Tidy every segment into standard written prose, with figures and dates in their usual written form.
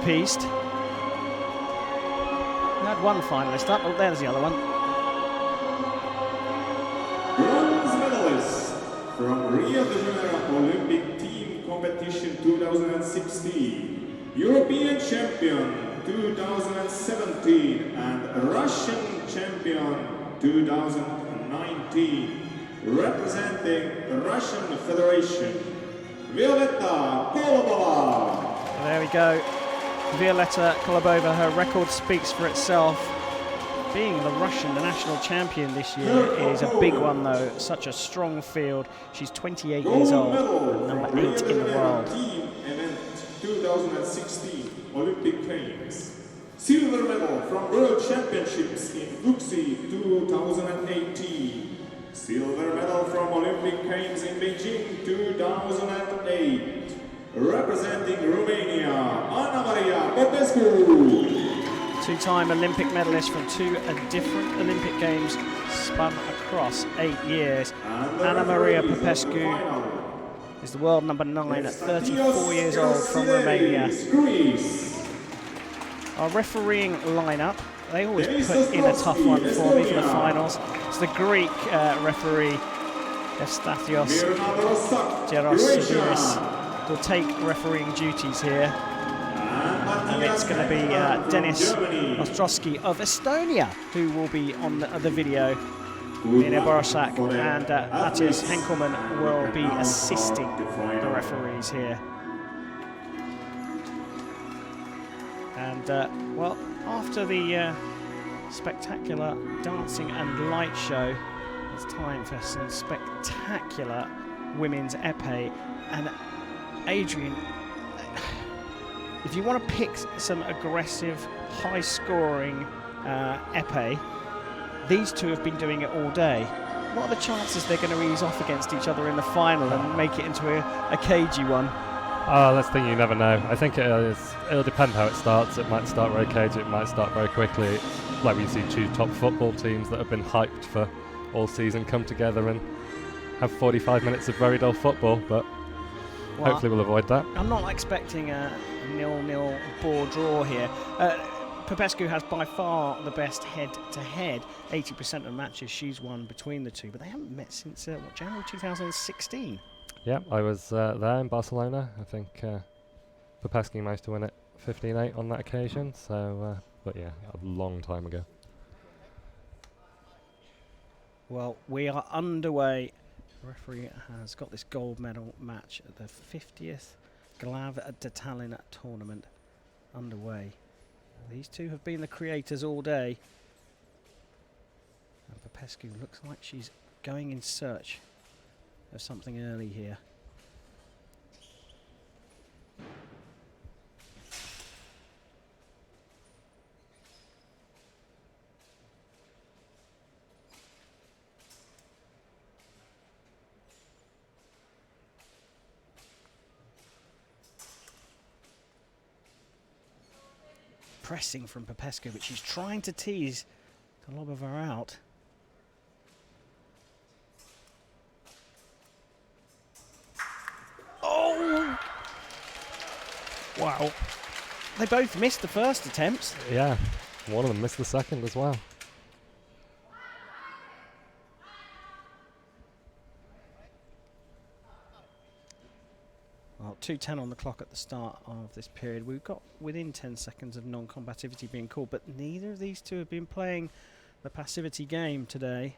pieced. We had one finalist up. Oh, there's the other one. Bronze medalist from Rio de Janeiro Olympic Team Competition 2016, European Champion 2017 and Russian Champion 2019, representing the Russian Federation, Violetta Kolobova. There we go. Violetta Kolobova, her record speaks for itself. Being the Russian national champion this year is a big one though. Such a strong field. She's 28 years old, and number 8 in the world. Team event 2016 Olympic Games. Silver medal from World Championships in Fuxi 2018. Silver medal from Olympic Games in Beijing 2008. Representing Romania, Anna Maria Popescu. Two-time Olympic medalist from 2 different Olympic Games, spun across 8 years. Anna Maria Popescu is the world number 9 at 34 years old from Romania. Our refereeing lineup, they always put in a tough one for me for the finals. It's the Greek referee, Efstathios Gerosidis, will take refereeing duties here. And it's going to be Denis Ostrowski of Estonia who will be on the video. Mina Borosak and Matthias Henkelman will be assisting the referees here. And, well, after the spectacular dancing and light show, it's time for some spectacular women's épée. And Adrian, if you want to pick some aggressive, high-scoring épée, these two have been doing it all day. What are the chances they're going to ease off against each other in the final and make it into a cagey one? That's the thing, you never know. I think it'll depend how it starts. It might start very cagey, it might stght very quickly. Like we see two top football teams that have been hyped for all season come together and have 45 minutes of very dull football, but well, hopefully we'll avoid that. I'm not expecting a 0-0 bore draw here. Popescu has by far the best head-to-head. 80% of matches she's won between the two, but they haven't met since January 2016. Yeah, I was there in Barcelona. I think Popescu managed to win it 15-8 on that occasion. So, but yeah, a long time ago. Well, we are underway. The referee has got this gold medal match at the 50th Glav de Tallinn tournament underway. These two have been the creators all day. And Popescu looks like she's going in search of something early here. Pressing from Popescu, but she's trying to tease Kolobova out. Oh! Wow. They both missed the first attempts. Yeah, one of them missed the second as well. Well, 2:10 on the clock at the start of this period. We've got within 10 seconds of non-combativity being called, but neither of these two have been playing the passivity game today.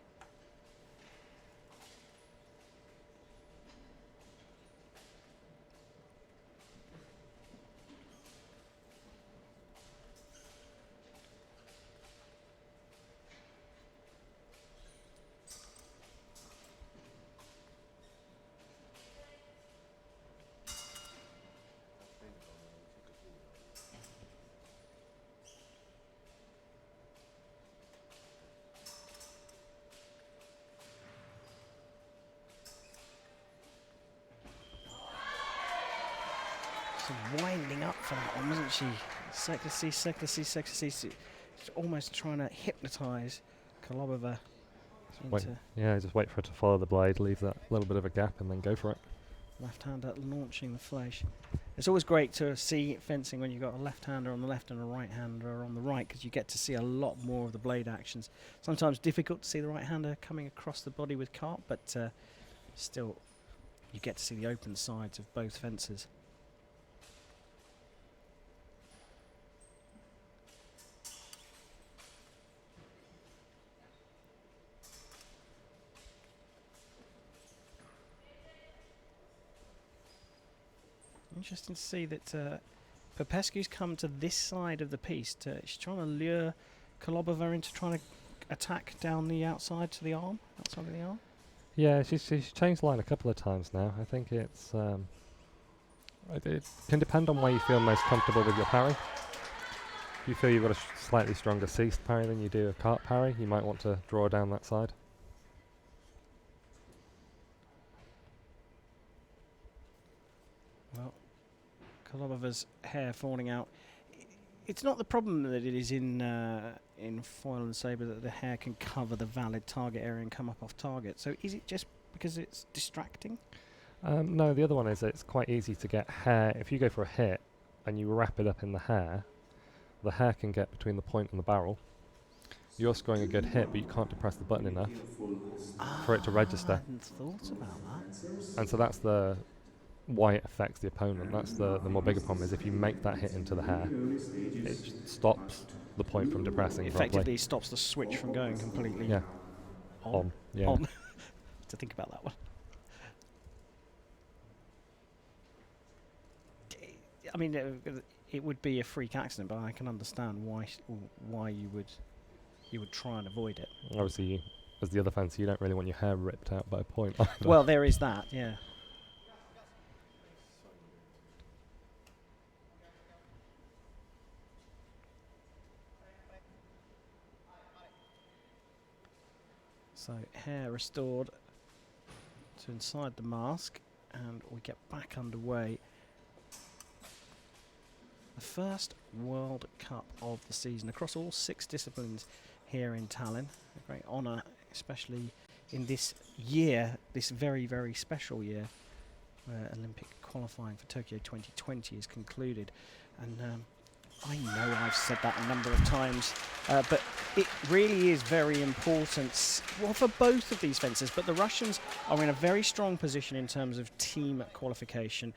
Winding up for that one, wasn't she? Sexy. She's almost trying to hypnotise Kolobova. Just wait for her to follow the blade, leave that little bit of a gap, and then go for it. Left-hander launching the flesh. It's always great to see fencing when you've got a left-hander on the left and a right-hander on the right, because you get to see a lot more of the blade actions. Sometimes difficult to see the right-hander coming across the body with carp, but still you get to see the open sides of both fences. Interesting to see that Popescu's come to this side of the piece. She's trying to lure KOLOBOVA into trying to attack down the outside to the arm, outside of the arm. Yeah, she's changed line a couple of times now. I think it's it can depend on where you feel most comfortable with your parry. If you feel you've got a slightly stronger ceased parry than you do a cart parry, you might want to draw down that side. Well, KOLOBOVA's hair falling out. It's not the problem that it is in foil and sabre that the hair can cover the valid target area and come up off target. So is it just because it's distracting? No, the other one is it's quite easy to get hair. If you go for a hit and you wrap it up in the hair can get between the point and the barrel. You're scoring a good hit, but you can't depress the button enough for it to register. I hadn't thought about that. And so that's why it affects the opponent. That's the more bigger problem, is if you make that hit into the hair, it stops the point from depressing. Effectively stops the switch from going completely on. Yeah. On. To think about that one. I mean, it would be a freak accident, but I can understand why you would try and avoid it. Obviously, as the other fencer, you don't really want your hair ripped out by a point either. Well, there is that, yeah. So hair restored to inside the mask, and we get back underway. The first World Cup of the season across all 6 disciplines here in Tallinn. A great honour, especially in this year, this very, very special year, where Olympic qualifying for Tokyo 2020 is concluded. And I know I've said that a number of times, but it really is very important, well, for both of these fencers. But the Russians are in a very strong position in terms of team qualification.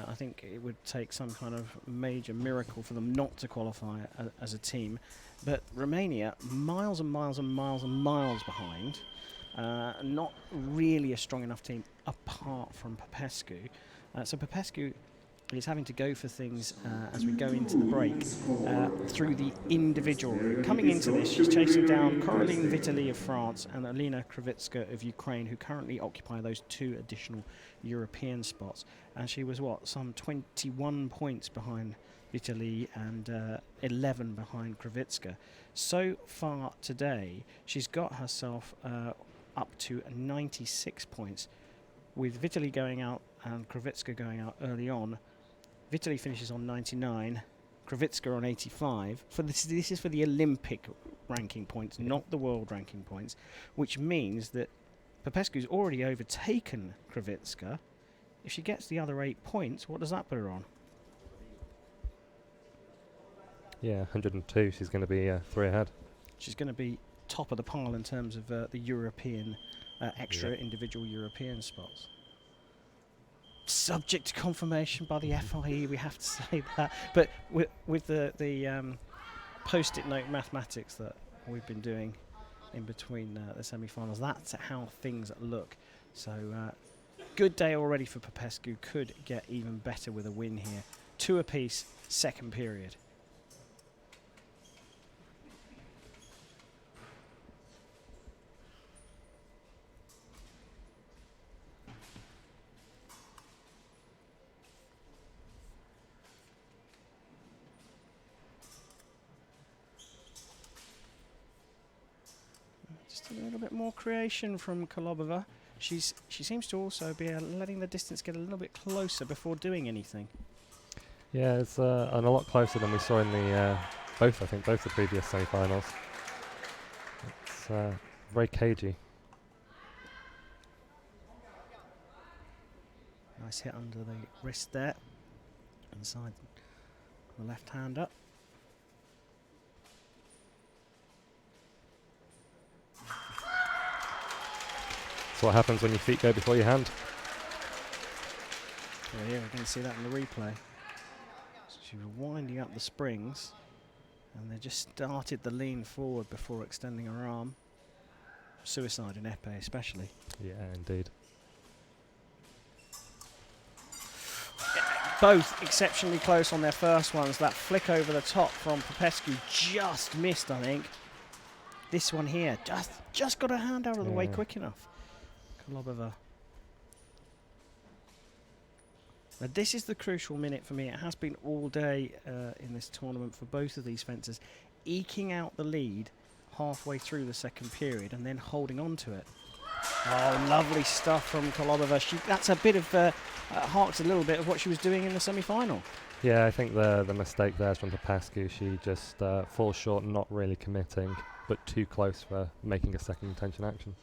I think it would take some kind of major miracle for them not to qualify as a team. But Romania, miles and miles and miles and miles behind, not really a strong enough team apart from Popescu. So Popescu is having to go for things as we go into the break through the individual route. Coming into this, she's chasing down Coraline Vitaly of France and Alina Krivitska of Ukraine, who currently occupy those 2 additional European spots. And she was, some 21 points behind Vitaly and 11 behind Krivitska. So far today, she's got herself up to 96 points, with Vitaly going out and Krivitska going out early on. Vitaly finishes on 99, Krivitska on 85. This is for the Olympic ranking points, not the world ranking points, which means that Popescu's already overtaken Krivitska. If she gets the other 8 points, what does that put her on? Yeah, 102. She's going to be 3 ahead. She's going to be top of the pile in terms of the European, extra individual European spots. Subject to confirmation by the FIE, we have to say that. But with the post-it note mathematics that we've been doing in between the semi-finals, that's how things look. So good day already for Popescu. Could get even better with a win here. 2 apiece, second period. A little bit more creation from KOLOBOVA. She seems to also be letting the distance get a little bit closer before doing anything. Yeah, it's and a lot closer than we saw in the both the previous semi-finals. It's very cagey. Nice hit under the wrist there. inside the left-hander. That's what happens when your feet go before your hand. Well, here we're going to see that in the replay. So she was winding up the springs, and they just started the lean forward before extending her arm. Suicide in épée especially. Yeah, indeed. Both exceptionally close on their first ones. That flick over the top from Popescu just missed, I think. This one here, just got her hand out of the way quick enough. Kolobova. Now this is the crucial minute for me. It has been all day in this tournament for both of these fencers. Eking out the lead halfway through the second period and then holding on to it. Oh, lovely stuff from Kolobova. That's a bit of harks a little bit of what she was doing in the semi-final. Yeah, I think the mistake there is from Popescu. She just falls short, not really committing, but too close for making a second intention action.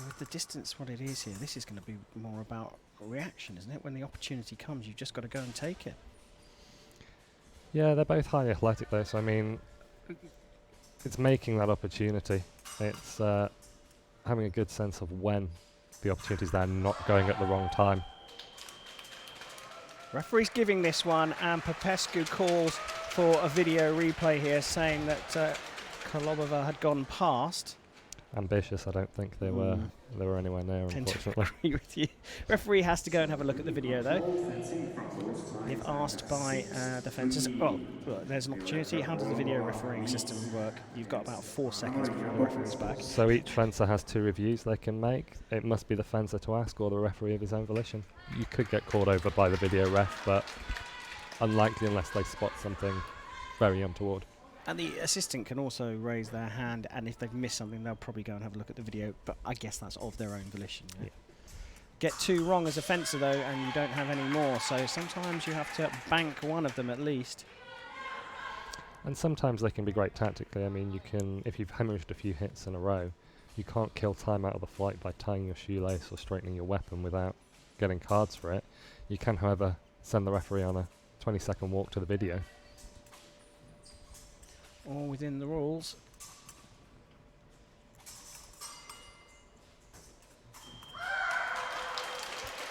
With the distance what it is here, this is going to be more about reaction, isn't it? When the opportunity comes, you've just got to go and take it. Yeah, they're both highly athletic though, so I mean, it's making that opportunity. It's having a good sense of when the opportunity's there, not going at the wrong time. Referee's giving this one, and Popescu calls for a video replay here, saying that Kolobova had gone past. Ambitious, I don't think they were anywhere near, unfortunately. I agree with you. Referee has to go and have a look at the video though. If asked by defenders, well, there's an opportunity. How does the video refereeing system work? You've got about 4 seconds before the referee's back. So each fencer has 2 reviews they can make. It must be the fencer to ask or the referee of his own volition. You could get called over by the video ref, but unlikely unless they spot something very untoward. And the assistant can also raise their hand, and if they've missed something, they'll probably go and have a look at the video, but I guess that's of their own volition. Yeah. Get 2 wrong as a fencer, though, and you don't have any more, so sometimes you have to bank one of them at least. And sometimes they can be great tactically. I mean, you can, if you've hemorrhaged a few hits in a row, you can't kill time out of the fight by tying your shoelace or straightening your weapon without getting cards for it. You can, however, send the referee on a 20-second walk to the video. All within the rules.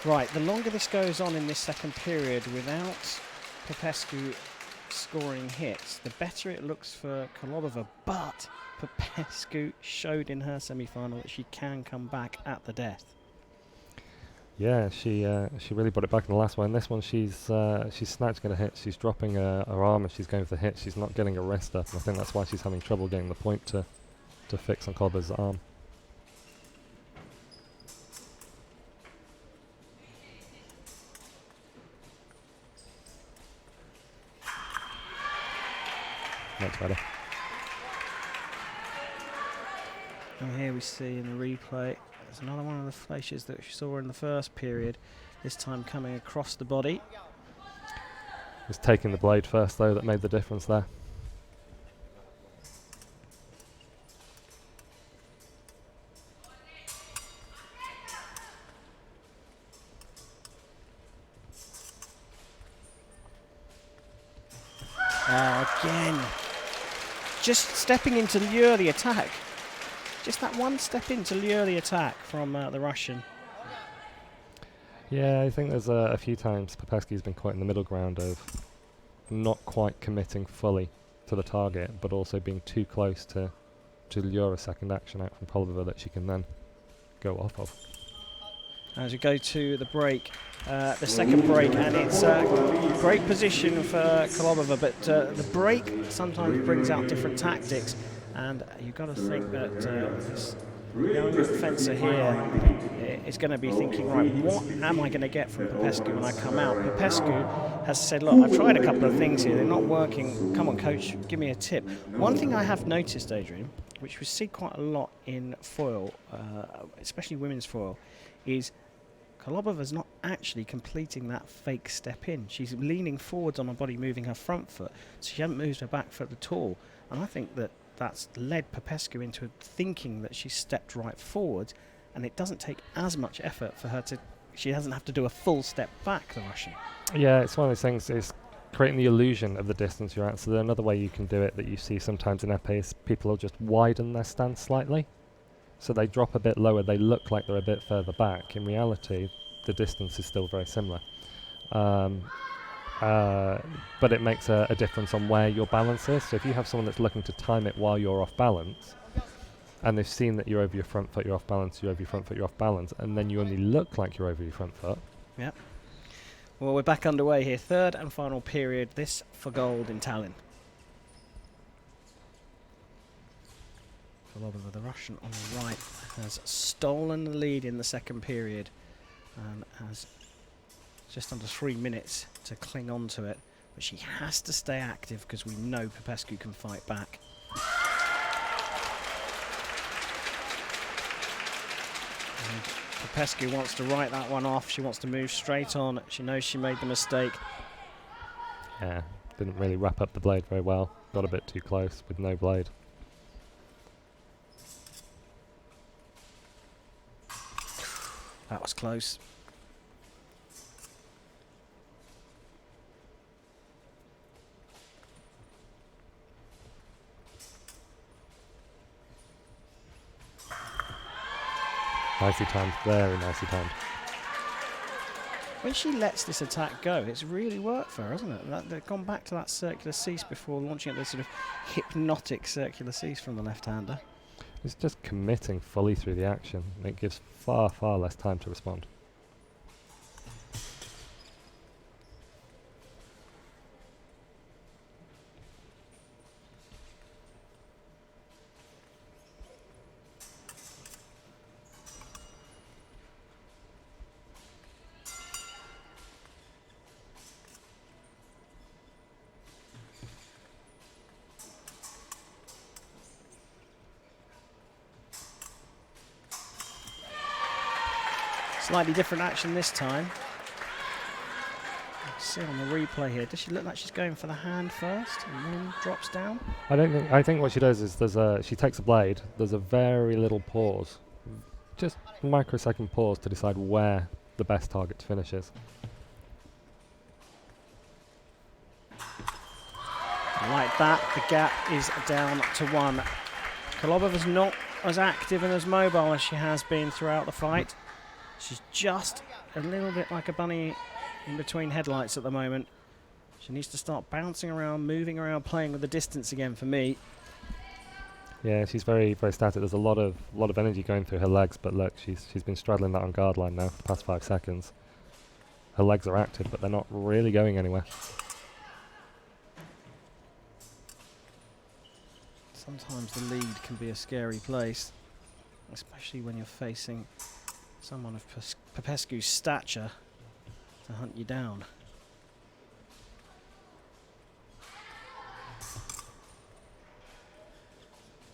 Right, the longer this goes on in this second period without Popescu scoring hits, the better it looks for Kolobova. But Popescu showed in her semi-final that she can come back at the death. Yeah, she really brought it back in the last one. This one, she's snatching at a hit. She's dropping her arm and she's going for the hit. She's not getting a wrist up. And I think that's why she's having trouble getting the point to fix on Kolobova's arm. Much better. And here we see in the replay, there's another one of the flashes that we saw in the first period, this time coming across the body. It was taking the blade first, though, that made the difference there. Again, just stepping in to lure the attack. Just that one step in to lure the attack from the Russian. Yeah, I think there's a few times Popescu's been quite in the middle ground of not quite committing fully to the target, but also being too close to lure a second action out from Kolobova that she can then go off of. As we go to the break, the second break, and it's a great position for Kolobova, but the break sometimes brings out different tactics, and you've got to think that this young fencer here is going to be thinking, right, what am I going to get from Popescu when I come out? Popescu has said, look, I've tried a couple of things here, they're not working, come on coach, give me a tip. One thing I have noticed, Adrian, which we see quite a lot in foil, especially women's foil, is Kolobova's not actually completing that fake step in. She's leaning forwards on her body, moving her front foot, so she hasn't moved her back foot at all. And I think that that's led Popescu into thinking that she stepped right forward, and it doesn't take as much effort for her to, she doesn't have to do a full step back, the Russian. Yeah, it's one of those things, it's creating the illusion of the distance you're at. So another way you can do it that you see sometimes in épée is people will just widen their stance slightly. So they drop a bit lower, they look like they're a bit further back. In reality, the distance is still very similar. But it makes a difference on where your balance is. So if you have someone that's looking to time it while you're off balance, and they've seen that you're over your front foot, you're off balance, you're over your front foot, you're off balance, and then you only look like you're over your front foot. Yep. Well, we're back underway here. Third and final period, this for gold in Tallinn. Kolobova, the Russian on the right, has stolen the lead in the second period and has just under 3 minutes to cling on to it. But she has to stay active because we know Popescu can fight back. And Popescu wants to write that one off. She wants to move straight on. She knows she made the mistake. Yeah, didn't really wrap up the blade very well. Got a bit too close with no blade. That was close. Nicely timed, very nicely timed. When she lets this attack go, it's really worked for her, hasn't it? They've gone back to that circular cease before launching at this sort of hypnotic circular cease from the left-hander. It's just committing fully through the action. It gives far, far less time to respond. Slightly different action this time. See on the replay here. Does she look like she's going for the hand first and then drops down? I think what she does is she takes a blade. There's a very little pause, just a microsecond pause to decide where the best target to finish is. Like that, the gap is down to 1. Kolobova's not as active and as mobile as she has been throughout the fight. She's just a little bit like a bunny in between headlights at the moment. She needs to start bouncing around, moving around, playing with the distance again for me. Yeah, she's very, very static. There's a lot of energy going through her legs, but look, she's been straddling that on guard line now for the past 5 seconds. Her legs are active, but they're not really going anywhere. Sometimes the lead can be a scary place, especially when you're facing someone of Popescu's stature to hunt you down.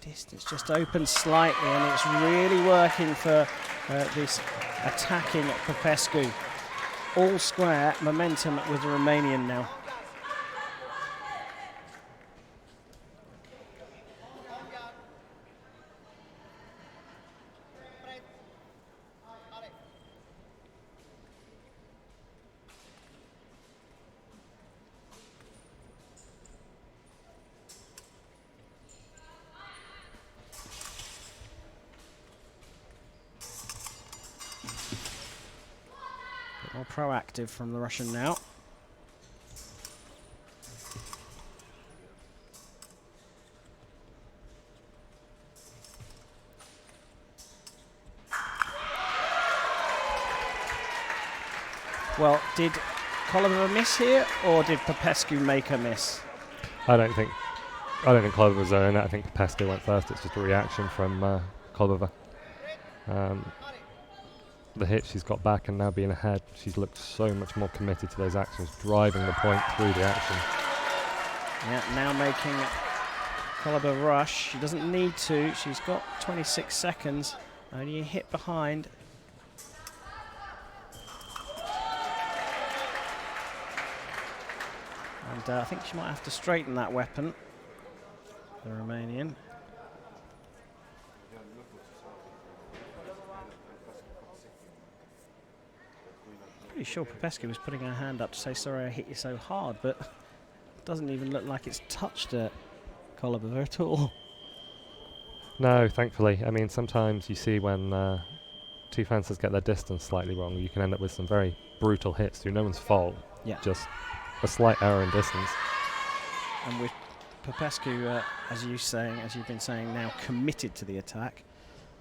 Distance just opened slightly, and it's really working for this attacking Popescu. All square momentum with the Romanian now. More proactive from the Russian now. Well, did Kolobova miss here, or did Popescu make her miss? I don't think Kolobova was there in it. I think Popescu went first. It's just a reaction from Kolobova. The hit she's got back and now being ahead, she's looked so much more committed to those actions, driving the point through the action. Yeah, now making Kolobova rush. She doesn't need to. She's got 26 seconds. Only a hit behind. And I think she might have to straighten that weapon, the Romanian. Pretty sure Popescu was putting her hand up to say, sorry I hit you so hard, but it doesn't even look like it's touched Kolobova at all. No, thankfully. I mean, sometimes you see when two fencers get their distance slightly wrong, you can end up with some very brutal hits through no one's fault. Yeah. Just a slight error in distance. And with Popescu, as you've been saying now, committed to the attack.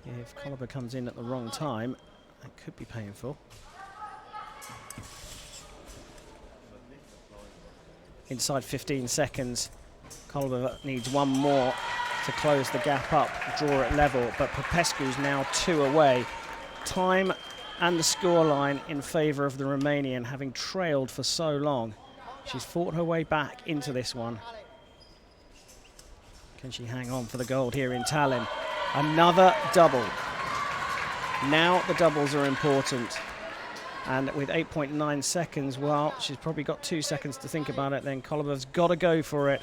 Yeah, if Kolobova comes in at the wrong time, that could be painful. Inside 15 seconds, Kolobova needs one more to close the gap up, draw it level, but Popescu's now 2 away. Time and the scoreline in favour of the Romanian, having trailed for so long. She's fought her way back into this one. Can she hang on for the gold here in Tallinn? Another double. Now the doubles are important. And with 8.9 seconds, well, she's probably got 2 seconds to think about it, then Kolobova's got to go for it.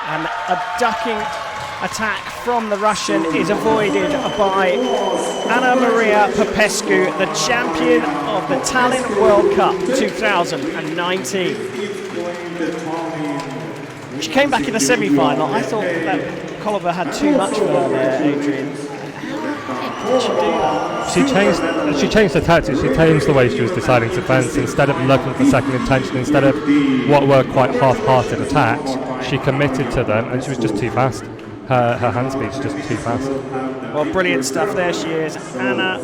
And a ducking attack from the Russian is avoided by Anna Maria Popescu, the champion of the Tallinn World Cup 2019. She came back in the semi-final. I thought that Kolobova had too much for her there, Adrian. How did she do that? She changed the tactics. She changed the way she was deciding to fence. Instead of looking for second intention, instead of what were quite half-hearted attacks, she committed to them, and she was just too fast. Her hand speed's just too fast. Well, brilliant stuff. There she is, Anna